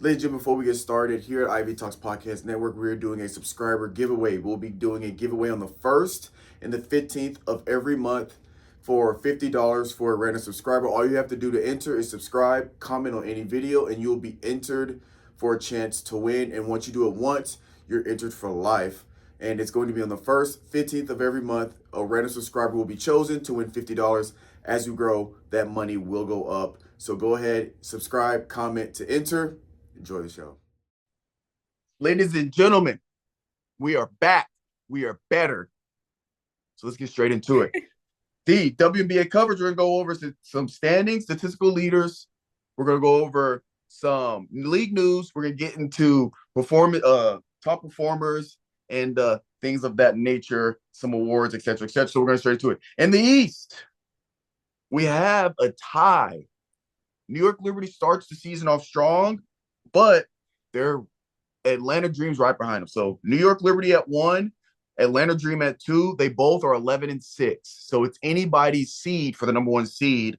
Ladies and gentlemen, before we get started, here at Ivy Talks Podcast Network, we're doing a subscriber giveaway. We'll be doing a giveaway on the 1st and the 15th of every month for $50 for a random subscriber. All you have to do to enter is subscribe, comment on any video, and you'll be entered for a chance to win. And once you do it once, you're entered for life. And it's going to be on the 1st, 15th of every month. A random subscriber will be chosen to win $50. As you grow, that money will go up. So go ahead, subscribe, comment to enter. Enjoy the show. Ladies and gentlemen, we are back. We are better. So let's get straight into it. The WNBA coverage, we're going to go over some standings, statistical leaders. We're going to go over some league news. We're going to get into top performers and things of that nature, some awards, et cetera, et cetera. So we're going straight into it. In the East, we have a tie. New York Liberty starts the season off strong, but they're Atlanta Dream's right behind them. So New York Liberty at 1, Atlanta Dream at 2. They both are 11-6. So it's anybody's seed for the number 1 seed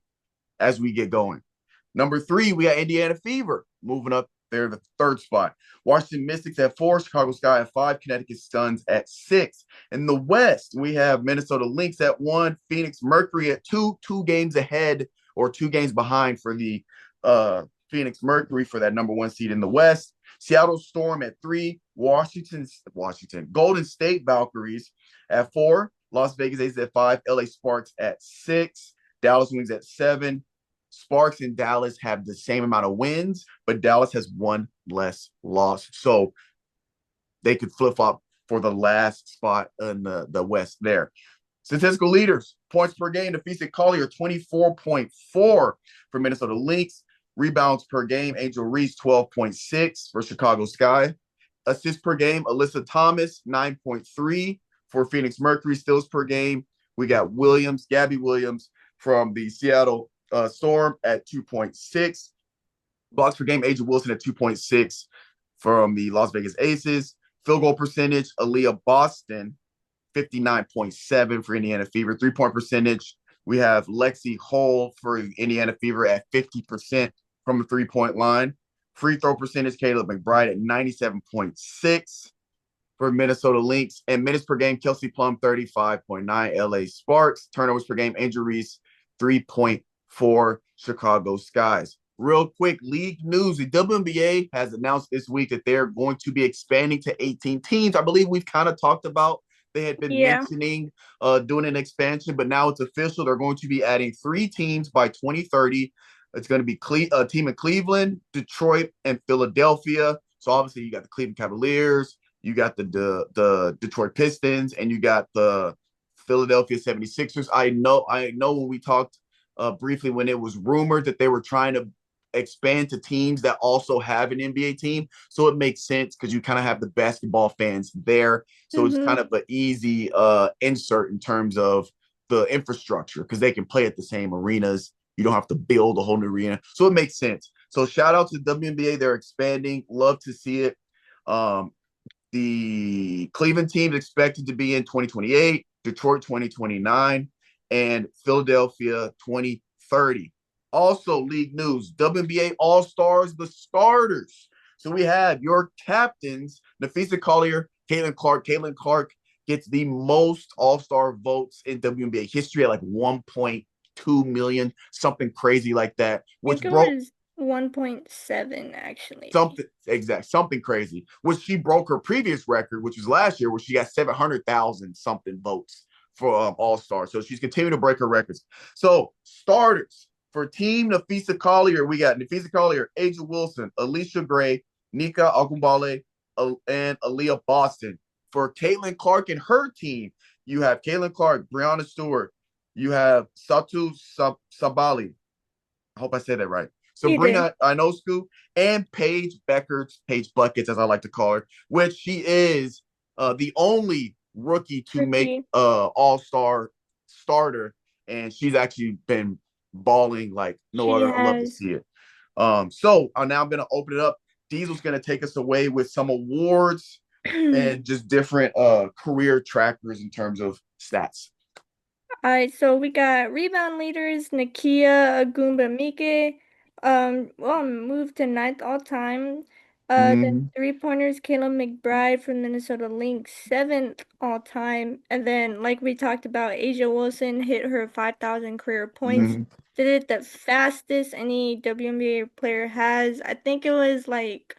as we get going. Number 3, we got Indiana Fever moving up there in the 3rd spot. Washington Mystics at 4, Chicago Sky at 5, Connecticut Suns at 6. In the West, we have Minnesota Lynx at 1, Phoenix Mercury at 2, 2 games ahead or 2 games behind for the Phoenix Mercury for that number 1 seed in the West. Seattle Storm at 3, Golden State Valkyries at 4, Las Vegas Aces at 5, LA Sparks at 6, Dallas Wings at 7. Sparks and Dallas have the same amount of wins, but Dallas has 1 less loss. So they could flip-flop for the last spot in the West there. Statistical leaders, points per game, Nafisa Collier, 24.4 for Minnesota Lynx. Rebounds per game, Angel Reese, 12.6 for Chicago Sky. Assists per game, Alyssa Thomas, 9.3 for Phoenix Mercury. Steals per game, we got Gabby Williams from the Seattle Storm at 2.6. Blocks per game, Angel Wilson at 2.6 from the Las Vegas Aces. Field goal percentage, Aaliyah Boston, 59.7 for Indiana Fever. 3-point percentage, we have Lexi Hull for Indiana Fever at 50% from the 3-point line. Free throw percentage, Caleb McBride at 97.6 for Minnesota Lynx. And minutes per game, Kelsey Plum, 35.9, LA Sparks. Turnovers per game, Angel Reese, 3.4, Chicago Skies. Real quick, league news. The WNBA has announced this week that they're going to be expanding to 18 teams. I believe we've kind of talked about they had been mentioning doing an expansion, but now it's official. They're going to be adding 3 teams by 2030. It's going to be a team in Cleveland, Detroit, and Philadelphia. So obviously you got the Cleveland Cavaliers, you got the Detroit Pistons, and you got the Philadelphia 76ers. I know when we talked briefly when it was rumored that they were trying to expand to teams that also have an NBA team. So it makes sense because you kind of have the basketball fans there. So it's kind of an easy insert in terms of the infrastructure because they can play at the same arenas. You don't have to build a whole new arena. So it makes sense. So shout out to the WNBA. They're expanding. Love to see it. The Cleveland team is expected to be in 2028, Detroit 2029, and Philadelphia 2030. Also, league news, WNBA All-Stars, the starters. So we have your captains, Nafisa Collier, Caitlin Clark. Caitlin Clark gets the most All-Star votes in WNBA history at like 1.2 million, something crazy like that, which broke 1.7 actually. Something crazy. Which she broke her previous record, which was last year, where she got 700,000 something votes for All-Star. So she's continuing to break her records. So starters. For Team Nafisa Collier, we got Nafisa Collier, Angel Wilson, Alicia Gray, Nika Agumbale, and Aaliyah Boston. For Caitlin Clark and her team, you have Caitlin Clark, Brianna Stewart, you have Satu Sabali. I hope I said that right. Sabrina Ionescu, and Paige Paige Buckets, as I like to call her, which she is the only rookie to make All-Star starter, and she's actually been balling like no other. I love to see it. So now I'm going to open it up. Diesel's going to take us away with some awards and just different career trackers in terms of stats. All right, so we got rebound leaders, Nakia Agumbamike, Well, moved to ninth all time. Then Hmm. three-pointers, Caleb McBride from Minnesota Lynx, seventh all time. And then, like we talked about, Asia Wilson hit her 5,000 career points. Hmm. Did it the fastest any WNBA player has. I think it was like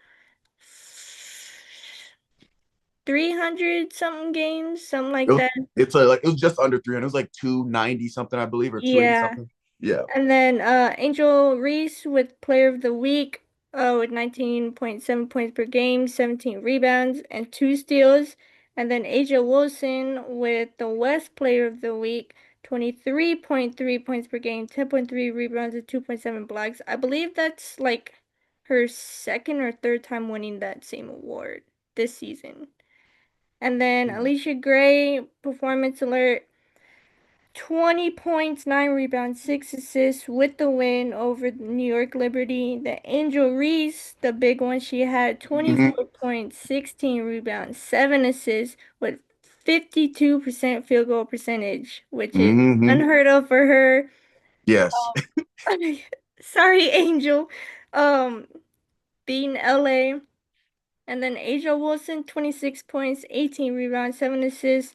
300 something games, something It like was, that. it's like it was just under 300. It was like 290 something, I believe, or 280 Yeah. something. Yeah. And then Angel Reese with Player of the Week with 19.7 points per game, 17 rebounds, and 2 steals. And then Asia Wilson with the West Player of the Week, 23.3 points per game, 10.3 rebounds, and 2.7 blocks. I believe that's like her second or third time winning that same award this season. And then Alicia Gray, Performance Alert. 20 points, 9 rebounds, 6 assists with the win over the New York Liberty. The Angel Reese, the big one, she had Hmm. 24 points, 16 rebounds, 7 assists with 52% field goal percentage, which is Hmm. unheard of for her. Yes. Sorry, Angel. Um, beating LA. And then Asia Wilson, 26 points, 18 rebounds, 7 assists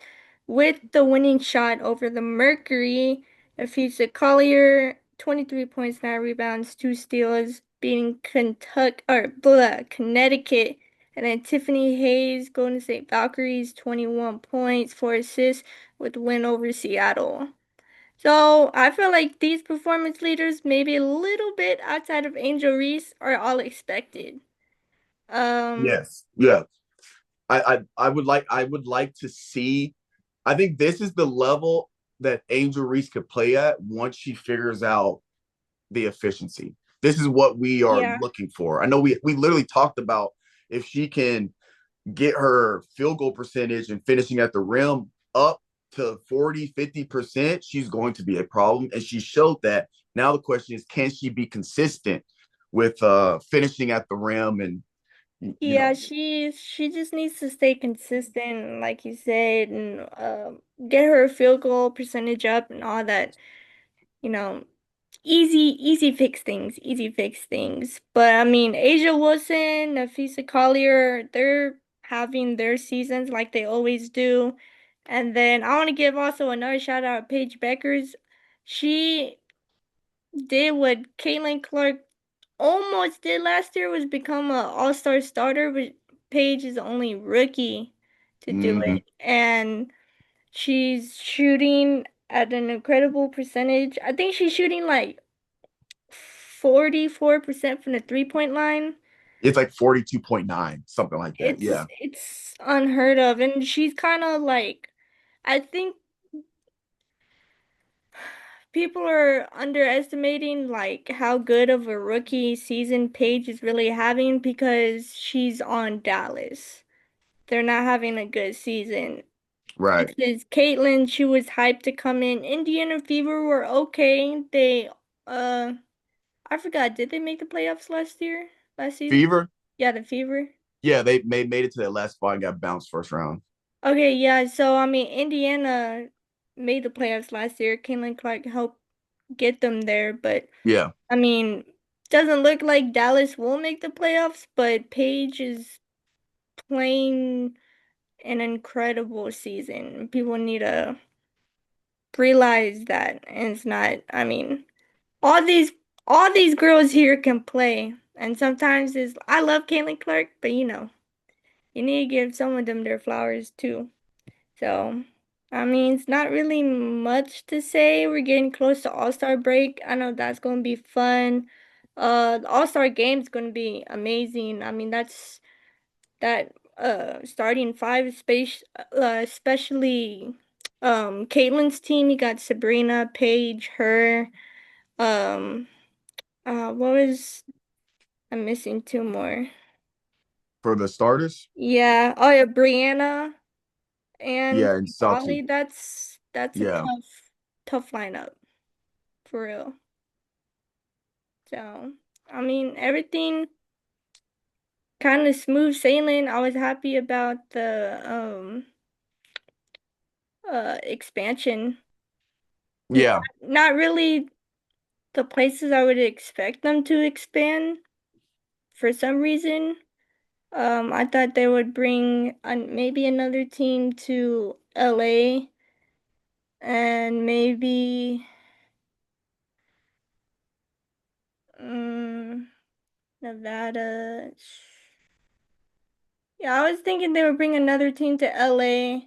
with the winning shot over the Mercury. Afisa Collier, 23 points, 9 rebounds, 2 steals, beating Connecticut. And then Tiffany Hayes, Golden State Valkyries, 21 points, 4 assists with win over Seattle. So I feel like these performance leaders, maybe a little bit outside of Angel Reese, are all expected. Um, Yes. Yeah. I would like to see. I think this is the level that Angel Reese could play at once she figures out the efficiency. This is what we are yeah. looking for. I know we literally talked about if she can get her field goal percentage and finishing at the rim up to 40-50%, she's going to be a problem. And she showed that. Now the question is, can she be consistent with finishing at the rim and you Yeah, know, she just needs to stay consistent, like you said, and get her field goal percentage up and all that, you know, easy fix things. But I mean, Asia Wilson, Nafisa Collier, they're having their seasons like they always do. And then I want to give also another shout out Paige Beckers. She did what Caitlin Clark almost did last year was become a all-star starter, but Paige is the only rookie to do mm-hmm. it. And she's shooting at an incredible percentage. I think she's shooting like 44% from the three-point line. It's like 42.9, something like that. It's Yeah. it's unheard of. And she's kind of like I think people are underestimating like how good of a rookie season Paige is really having because she's on Dallas. They're not having a good season. Right. Because Caitlyn, she was hyped to come in. Indiana Fever were okay. They uh I forgot, did they make the playoffs last year? Last season? Fever. Yeah, the Fever. Yeah, they made it to that last spot and got bounced first round. Okay, yeah, so I mean Indiana made the playoffs last year. Caitlin Clark helped get them there, but Yeah. I mean, doesn't look like Dallas will make the playoffs, but Paige is playing an incredible season. People need to realize that. And it's not, I mean, all these all these girls here can play. And sometimes it's I love Caitlin Clark, but you need to give some of them their flowers too. So, I mean, it's not really much to say. We're getting close to All-Star break. I know that's going to be fun. The All-Star game's going to be amazing. I mean, that's that starting five space especially Caitlin's team. You got Sabrina, Paige, her what was I'm missing two more. For the starters, Yeah, oh yeah, Brianna and yeah, and Ollie. Salty. That's a Yeah. tough lineup for real. So, I mean, everything kind of smooth sailing. I was happy about the expansion. Yeah. Not really the places I would expect them to expand for some reason. I thought they would bring maybe another team to LA and maybe um, Nevada. Yeah, I was thinking they would bring another team to LA.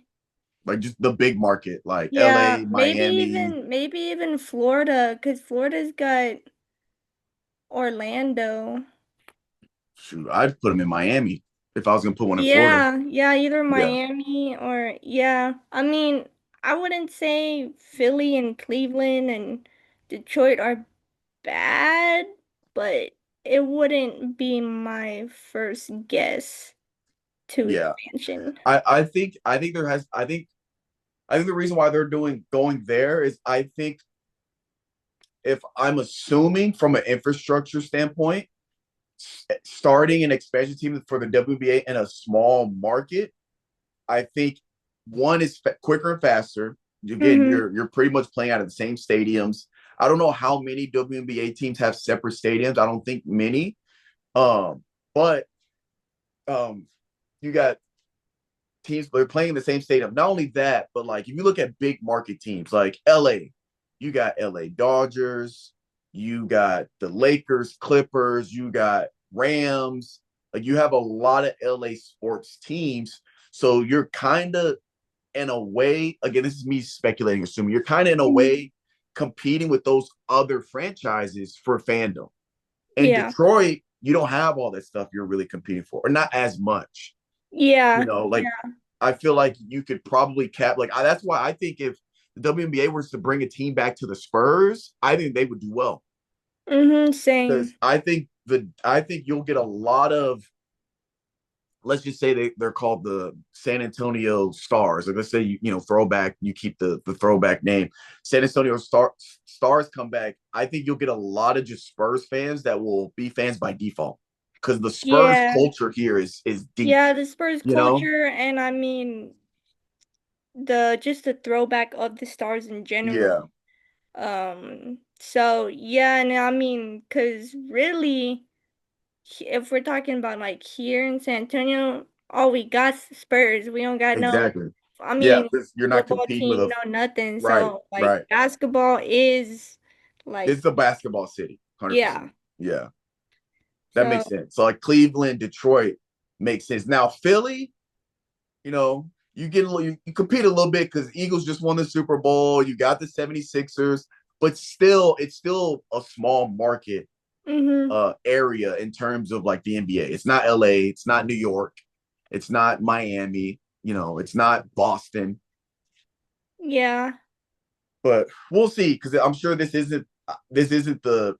Like just the big market, like Yeah, LA, Miami. maybe even Florida, because Florida's got Orlando. Shoot, I'd put them in Miami if I was gonna put one in Florida. Yeah, either Yeah, Miami or yeah. I mean, I wouldn't say Philly and Cleveland and Detroit are bad, but it wouldn't be my first guess to yeah. expansion. I think the reason why they're doing going there is I think if I'm assuming from an infrastructure standpoint, starting an expansion team for the WNBA in a small market, I think one is quicker and faster. Again, Mm-hmm. you're pretty much playing out of the same stadiums. I don't know how many WNBA teams have separate stadiums. I don't think many. But you got teams they're playing in the same stadium. Not only that, but like if you look at big market teams like LA, you got LA Dodgers, you got the Lakers, Clippers, you got Rams. Like you have a lot of LA sports teams. So you're kind of in a way, again, this is me speculating, assuming you're kind of in a Mm-hmm. way competing with those other franchises for fandom. In Yeah. Detroit, you don't have all that stuff you're really competing for, or not as much. You Yeah. know, like Yeah. I feel like you could probably cap that's why I think if the WNBA was to bring a team back to the Spurs, I think they would do well Mm-hmm. because Same. I think you'll get a lot of, let's just say they're called the San Antonio Stars. Or let's say you know throwback, you keep the throwback name. San Antonio Stars come back. I think you'll get a lot of just Spurs fans that will be fans by default because the Spurs Yeah. culture here is deep. Yeah, the Spurs You know? culture and I mean the throwback of the stars in general. Yeah, So yeah, and I mean, cause really, if we're talking about like here in San Antonio, all we got Spurs. We don't got no, exactly. I Yeah, mean, because you're not football competing with team, a no nothing. right, So like right. basketball is like, It's a basketball city, 100%. yeah. Yeah, that So makes sense. So like Cleveland, Detroit makes sense. Now Philly, you know, you get a little, you compete a little bit because Eagles just won the Super Bowl. You got the 76ers, but still, it's still a small market mm-hmm. area in terms of like the NBA. It's not LA, it's not New York, it's not Miami, you know, it's not Boston. Yeah. But we'll see because I'm sure this isn't the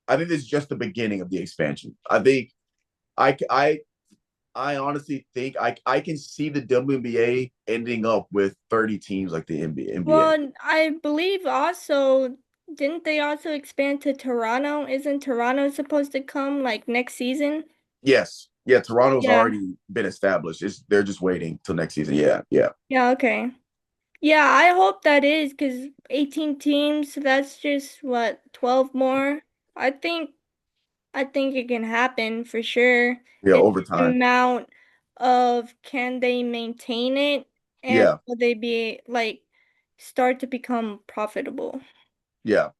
I think this is just the beginning of the expansion. I think I I I honestly think I can see the WNBA ending up with 30 teams like the NBA. Well, I believe also, didn't they also expand to Toronto? Isn't Toronto supposed to come like next season? Yes. Yeah, Toronto's Yeah. already been established. They're just waiting till next season. Yeah, yeah. Yeah, okay. Yeah, I hope that is because 18 teams, that's just what, 12 more? I think I think it can happen for sure. Yeah, It's over the time. amount of can they maintain it and Yeah, will they be like start to become profitable? yeah,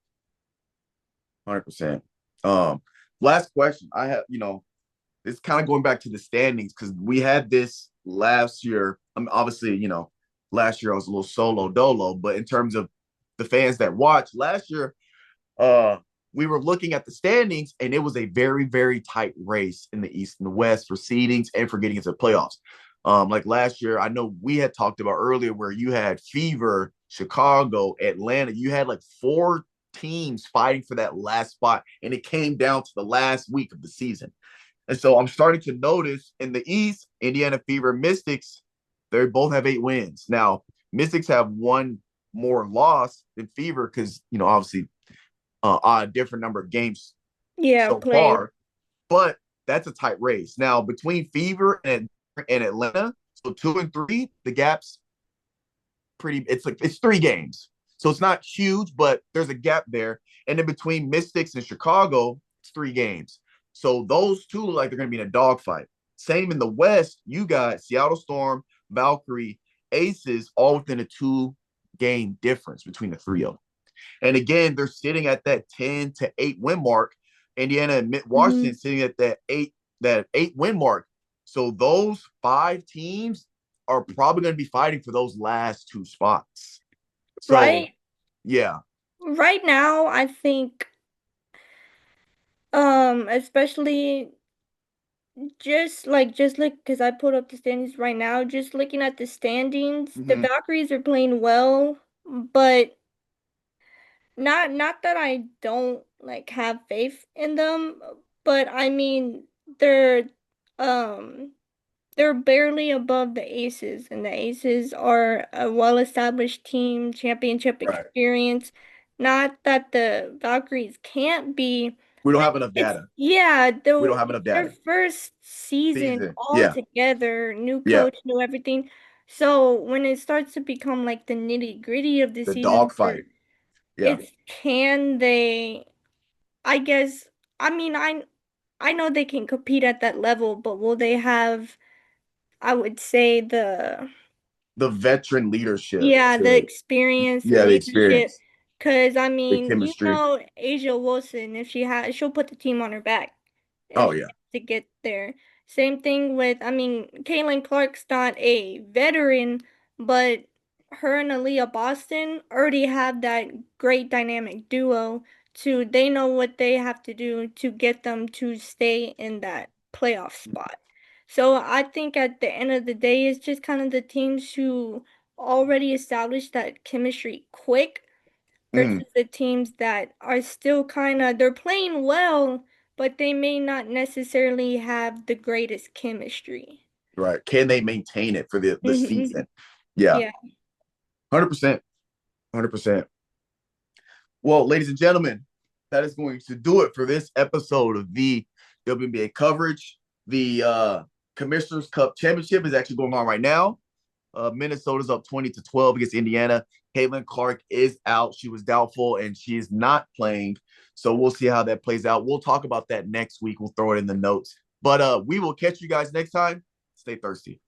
100%. Um, last question. I have, it's kind of going back to the standings because we had this last year. Obviously, last year I was a little solo dolo, but in terms of the fans that watched last year, uh, we were looking at the standings and it was a very, very tight race in the East and the West for seedings and for getting into the playoffs. Like last year, I know we had talked about earlier where you had Fever, Chicago, Atlanta. You had like four teams fighting for that last spot, and it came down to the last week of the season. And so I'm starting to notice in the East, Indiana Fever, Mystics, they both have 8 wins. Now, Mystics have one more loss than Fever because, obviously a different number of games Yeah, so played. far, but that's a tight race. Now, between Fever and Atlanta, so 2 and 3, the gap's it's 3 games. So it's not huge, but there's a gap there. And then between Mystics and Chicago, it's 3 games. So those two look like they're going to be in a dogfight. Same in the West, you got Seattle Storm, Valkyrie, Aces, all within a 2-game difference between the 3 of them. And again, they're sitting at that 10 to 8 win mark. Indiana and Washington sitting at that 8 win mark. So those 5 teams are probably going to be fighting for those last 2 spots. So, right? yeah. Right now, I think, especially just look because I pulled up the standings right now. Just looking at the standings, the Valkyries are playing well, but not that I don't like have faith in them, but I mean um they're barely above the Aces, and the Aces are a well-established team, championship Right. experience. Not that the Valkyries can't be. We don't have enough It's data. yeah, We don't have enough their data. first season all Yeah. together, new Yeah. coach, new everything. So when it starts to become like the nitty-gritty of the The season, dogfight. Yeah. it's can they, I guess, I mean, I know they can compete at that level, but will they have, I would say The veteran leadership. yeah, the experience, the Yeah, the leadership. experience. Because, I The mean, chemistry. Asia Wilson, if she'll put the team on her back Oh, if yeah. to get there. Same thing with, I mean, Caitlin Clark's not a veteran, but her and Aaliyah Boston already have that great dynamic duo they know what they have to do to get them to stay in that playoff spot. So I think at the end of the day, it's just kind of the teams who already established that chemistry quick versus the teams that are still kind of they're playing well, but they may not necessarily have the greatest chemistry. Right. Can they maintain it for the Hmm. season? Yeah. Yeah. 100%. 100%. Well, ladies and gentlemen, that is going to do it for this episode of the WNBA coverage. The Commissioner's Cup Championship is actually going on right now. Minnesota's up 20-12 against Indiana. Caitlin Clark is out. She was doubtful and she is not playing. So we'll see how that plays out. We'll talk about that next week. We'll throw it in the notes. But we will catch you guys next time. Stay thirsty.